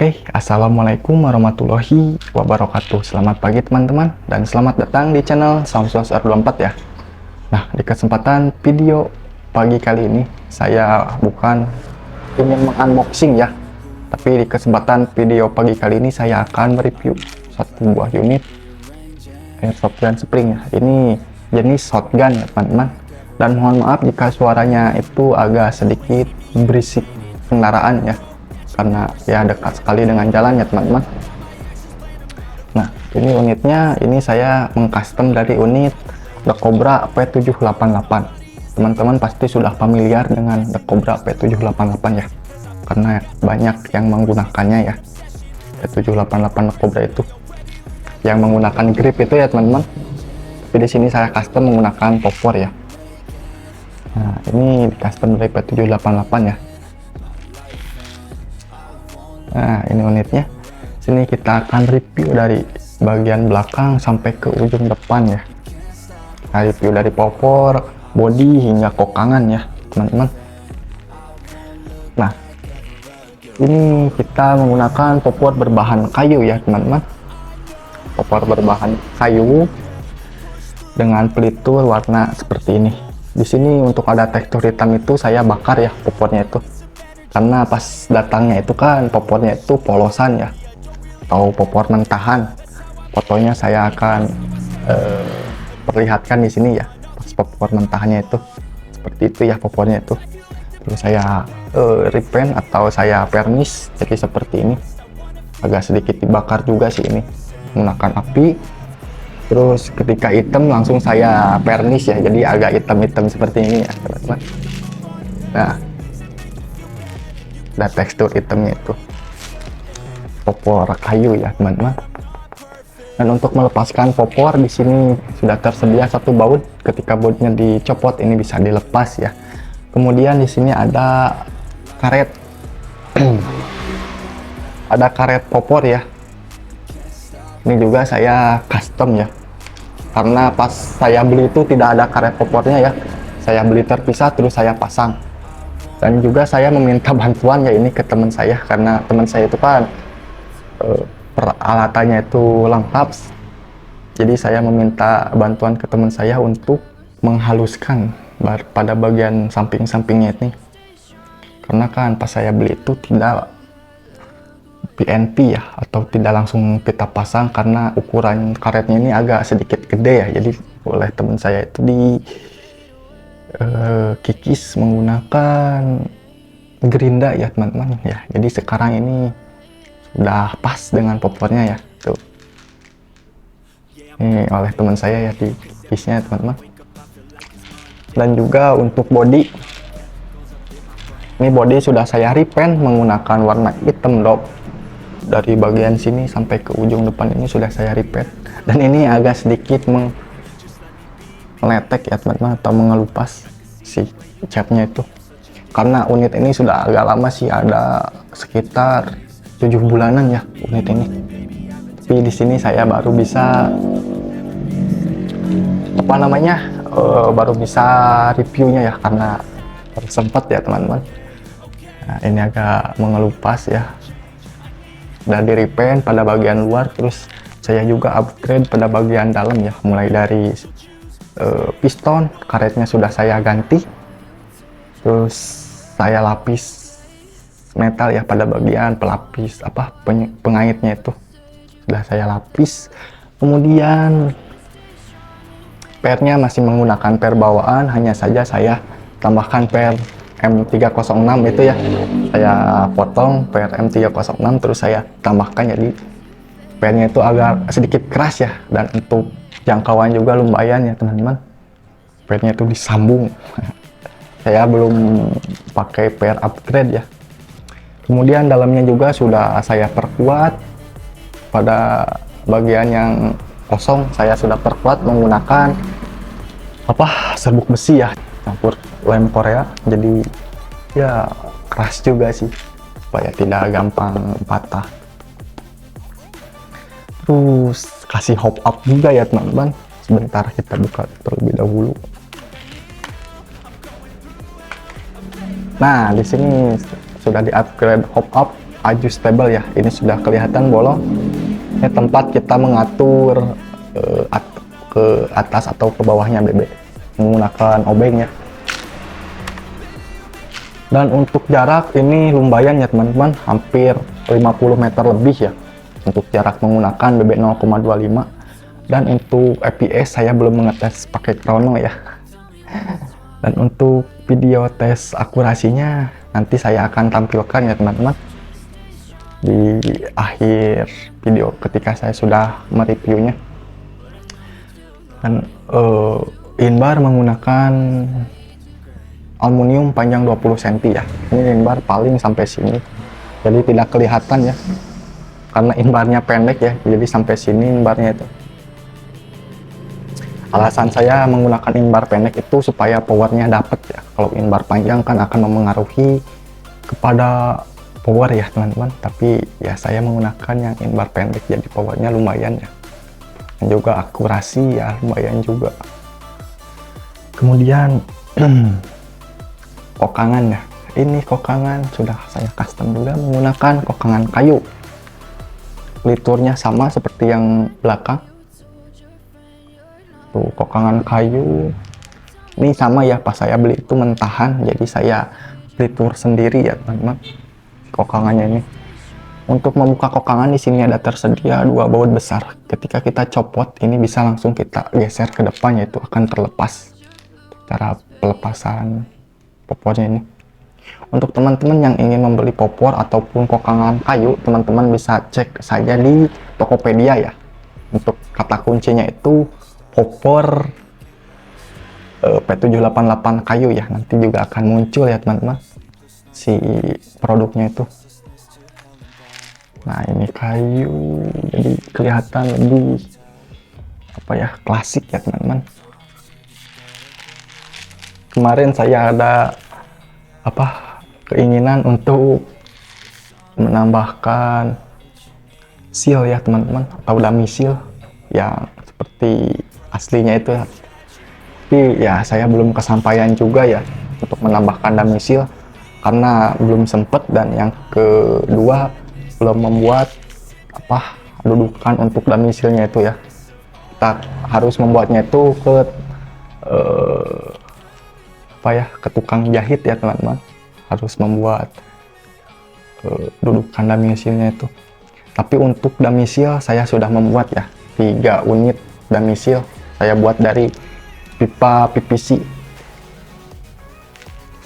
Oke, Assalamualaikum warahmatullahi wabarakatuh. Selamat pagi teman-teman, dan selamat datang di channel Samsos R24 ya. Nah, di kesempatan video pagi kali ini, saya bukan ingin mengunboxing ya, tapi di kesempatan video pagi kali ini, saya akan mereview satu buah unit airsoft gun spring ya. Ini jenis shotgun ya teman-teman, dan mohon maaf jika suaranya itu agak sedikit berisik kendaraan ya, karena ya dekat sekali dengan jalan ya teman-teman. Nah, ini unitnya, ini saya mengcustom dari unit The Cobra P788. Teman-teman pasti sudah familiar dengan The Cobra P788 ya, karena banyak yang menggunakannya ya. P788 The Cobra itu yang menggunakan grip itu ya teman-teman, tapi di sini saya custom menggunakan popor ya. Nah, ini di custom dari P788 ya. Nah, ini unitnya. Sini kita akan review dari bagian belakang sampai ke ujung depan ya. Nah, review dari popor, bodi hingga kokangan ya, teman-teman. Nah, ini kita menggunakan popor berbahan kayu ya, teman-teman. Popor berbahan kayu dengan pelitur warna seperti ini. Di sini untuk ada tekstur hitam itu saya bakar ya popornya itu. Karena pas datangnya itu kan popornya itu polosan ya, atau popor mentahan. Fotonya saya akan perlihatkan di sini ya, pas popor mentahannya itu seperti itu ya popornya itu. Terus saya repaint atau saya pernis jadi seperti ini, agak sedikit dibakar juga sih ini menggunakan api. Terus ketika hitam langsung saya pernis ya, jadi agak hitam-hitam seperti ini ya teman-teman. Nah, ada tekstur hitamnya itu popor kayu ya teman-teman. Dan untuk melepaskan popor, di sini sudah tersedia satu baut. Ketika bautnya dicopot ini bisa dilepas ya. Kemudian di sini ada karet ada karet popor ya. Ini juga saya custom ya, karena pas saya beli itu tidak ada karet popornya ya, saya beli terpisah terus saya pasang. Dan juga saya meminta bantuan ya ini ke teman saya, karena teman saya itu kan peralatannya itu lengkap. Jadi saya meminta bantuan ke teman saya untuk menghaluskan pada bagian samping-sampingnya ini. Karena kan pas saya beli itu tidak PNP ya, atau tidak langsung kita pasang, karena ukuran karetnya ini agak sedikit gede ya. Jadi oleh teman saya itu di kikis menggunakan gerinda ya teman-teman ya. Jadi sekarang ini sudah pas dengan popornya ya tuh. Ini oleh teman saya ya di kikisnya teman-teman. Dan juga untuk body, ini body sudah saya repaint menggunakan warna hitam dop. Dari bagian sini sampai ke ujung depan ini sudah saya repaint, dan ini agak sedikit meletek ya teman-teman, atau mengelupas si catnya itu, karena unit ini sudah agak lama sih, ada sekitar 7 bulanan ya unit ini. Tapi di sini saya baru bisa baru bisa reviewnya ya, karena sempat ya teman-teman. Nah, ini agak mengelupas ya, dan di repaint pada bagian luar. Terus saya juga upgrade pada bagian dalam ya, mulai dari piston karetnya sudah saya ganti, terus saya lapis metal ya pada bagian pelapis pengaitnya itu sudah saya lapis. Kemudian pernya masih menggunakan per bawaan, hanya saja saya tambahkan per M306 itu ya, saya potong per M306 terus saya tambahkan, jadi pernya itu agak sedikit keras ya, dan untuk jangkauan juga lumayan ya teman-teman. Pernya itu disambung saya belum pakai per upgrade ya. Kemudian dalamnya juga sudah saya perkuat, pada bagian yang kosong saya sudah perkuat menggunakan serbuk besi ya, campur lem Korea, jadi ya keras juga sih supaya tidak gampang patah. Terus kasih hop up juga ya teman-teman. Sebentar kita buka terlebih dahulu. Nah, di sini sudah di upgrade hop up adjustable ya. Ini sudah kelihatan bolong. Ini tempat kita mengatur ke atas atau ke bawahnya BB menggunakan obeng ya. Dan untuk jarak ini lumayan ya teman-teman, hampir 50 meter lebih ya untuk jarak menggunakan BB 0,25. Dan untuk FPS saya belum mengetes pakai chrono ya. Dan untuk video tes akurasinya nanti saya akan tampilkan ya teman-teman di akhir video ketika saya sudah mereviewnya. Dan inbar menggunakan aluminium panjang 20 cm ya. Ini inbar paling sampai sini, jadi tidak kelihatan ya karena inbarnya pendek ya, jadi sampai sini inbarnya itu. Alasan saya menggunakan inbar pendek itu supaya powernya dapat ya. Kalau inbar panjang kan akan memengaruhi kepada power ya teman-teman, tapi ya saya menggunakan yang inbar pendek jadi powernya lumayan ya, dan juga akurasi ya lumayan juga. Kemudian kokangan ya, ini kokangan sudah saya custom juga menggunakan kokangan kayu. Liturnya sama seperti yang belakang tuh, kokangan kayu ini sama ya, pas saya beli itu mentahan, jadi saya litur sendiri ya teman-teman kokangannya ini. Untuk membuka kokangan di sini ada tersedia 2 baut besar, ketika kita copot ini bisa langsung kita geser ke depan, yaitu akan terlepas. Cara pelepasan popornya ini. Untuk teman-teman yang ingin membeli popor ataupun kokangan kayu, teman-teman bisa cek saja di Tokopedia ya. Untuk kata kuncinya itu popor P788 kayu ya, nanti juga akan muncul ya teman-teman si produknya itu. Nah ini kayu, jadi kelihatan lebih apa ya, klasik ya teman-teman. Kemarin saya ada keinginan untuk menambahkan seal ya teman-teman, atau dummy seal yang seperti aslinya itu ya. Tapi ya saya belum kesampaian juga ya untuk menambahkan dummy seal karena belum sempet, dan yang kedua belum membuat dudukan untuk dummy seal-nya itu ya. Kita harus membuatnya itu ke tukang jahit ya teman-teman, harus membuat dudukan dummy seal-nya itu. Tapi untuk dummy seal saya sudah membuat ya 3 unit dummy seal, saya buat dari pipa PVC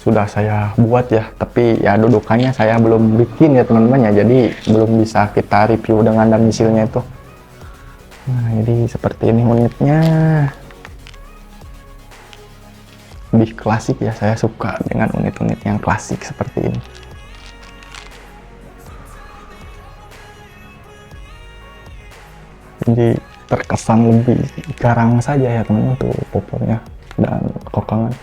sudah saya buat ya, tapi ya dudukannya saya belum bikin ya teman-teman ya, jadi belum bisa kita review dengan dummy seal-nya itu. Nah jadi seperti ini unitnya, lebih klasik ya, saya suka dengan unit-unit yang klasik seperti ini. Jadi terkesan lebih garang saja ya teman-teman tuh popornya dan kokangan.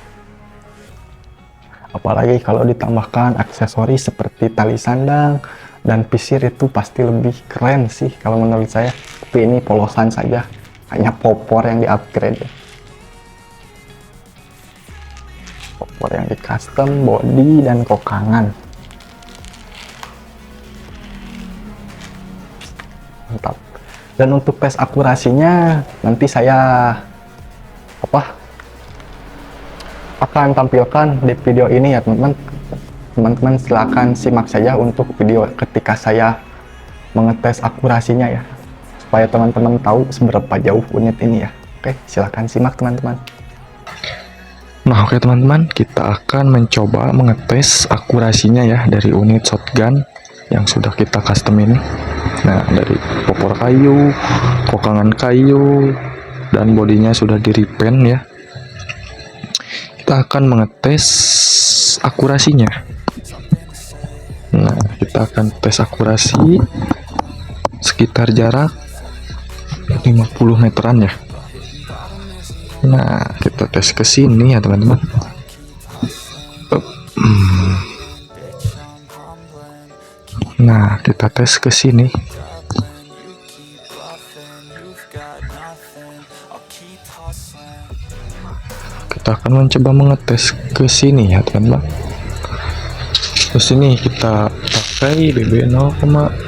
Apalagi kalau ditambahkan aksesoris seperti tali sandang dan pisir, itu pasti lebih keren sih kalau menurut saya. Tapi ini polosan saja, hanya popor yang di upgrade ya. Popor yang di custom, body dan kokangan. Mantap. Dan untuk tes akurasinya nanti saya akan tampilkan di video ini ya teman-teman. Teman-teman silakan simak saja untuk video ketika saya mengetes akurasinya ya, supaya teman-teman tahu seberapa jauh unit ini ya. Oke, silakan simak teman-teman. Nah oke teman-teman, kita akan mencoba mengetes akurasinya ya dari unit shotgun yang sudah kita custom ini. Nah dari popor kayu, kokangan kayu, dan bodinya sudah di repaint ya. Kita akan mengetes akurasinya. Nah kita akan tes akurasi sekitar jarak 50 meteran ya. Nah kita tes ke sini ya teman-teman. Nah kita tes ke sini. Kita akan mencoba mengetes ke sini ya teman-teman. Ke sini kita pakai pakai BB 0,25.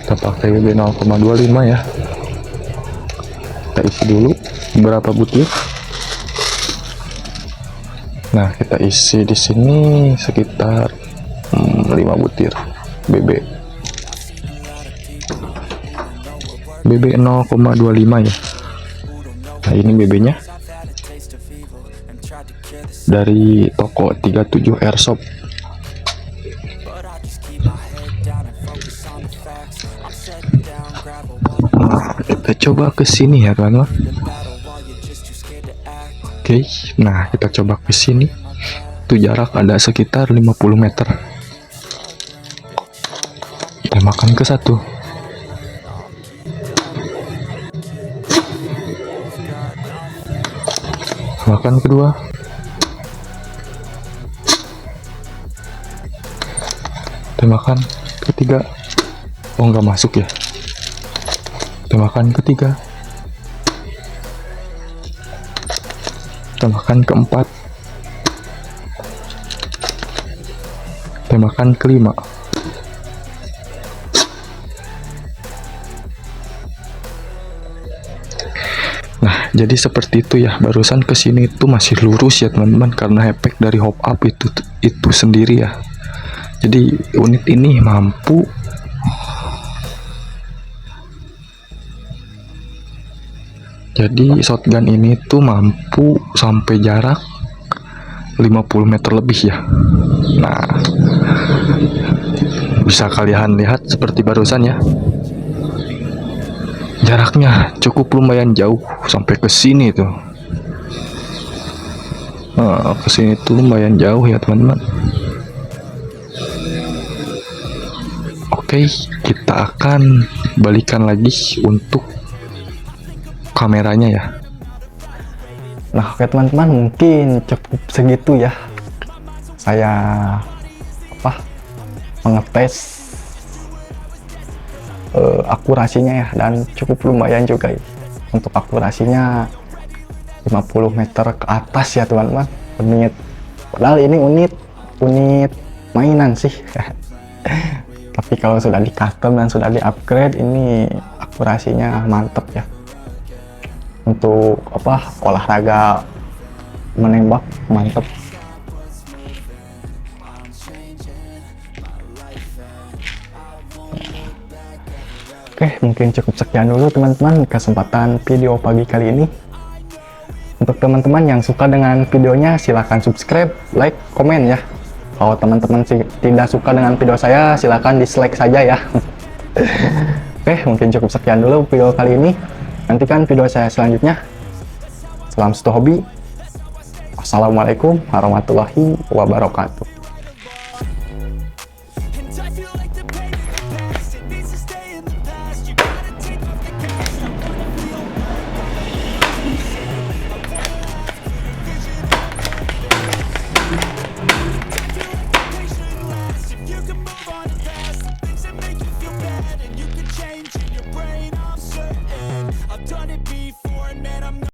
Kita pakai BB 0,25 ya. Kita isi dulu berapa butir. Nah, kita isi di sini sekitar 5 butir BB 0,25 ya. Nah, ini BB-nya dari toko 37 Airsoft. Nah, kita coba ke sini ya teman-teman. Oke, nah kita coba ke sini. Itu jarak ada sekitar 50 meter. Tembakan ke satu. Tembakan kedua. Tembakan ketiga. Oh, nggak masuk ya. Tembakan ketiga. Tembakan keempat. Tembakan kelima. Nah, jadi seperti itu ya. Barusan kesini itu masih lurus ya teman-teman, karena efek dari hop up itu sendiri ya. Jadi unit ini mampu shotgun ini tuh mampu sampai jarak 50 meter lebih ya. Nah, bisa kalian lihat seperti barusan ya. Jaraknya cukup lumayan jauh sampai ke sini tuh. Ke sini tuh lumayan jauh ya teman-teman. Oke, kita akan balikan lagi untuk kameranya ya. Nah, oke teman-teman, mungkin cukup segitu ya. Saya mengetes akurasinya ya, dan cukup lumayan juga ya. Untuk akurasinya 50 meter ke atas ya teman-teman. Unit, padahal ini unit mainan sih. Tapi kalau sudah di custom dan sudah di upgrade, ini akurasinya mantep ya. Untuk olahraga menembak mantep. Oke, mungkin cukup sekian dulu teman-teman kesempatan video pagi kali ini. Untuk teman-teman yang suka dengan videonya, silahkan subscribe, like, komen ya. Kalau teman-teman tidak suka dengan video saya, silahkan dislike saja ya. Oke, mungkin cukup sekian dulu video kali ini. Nantikan video saya selanjutnya. Salam satu hobi. Wassalamualaikum warahmatullahi wabarakatuh.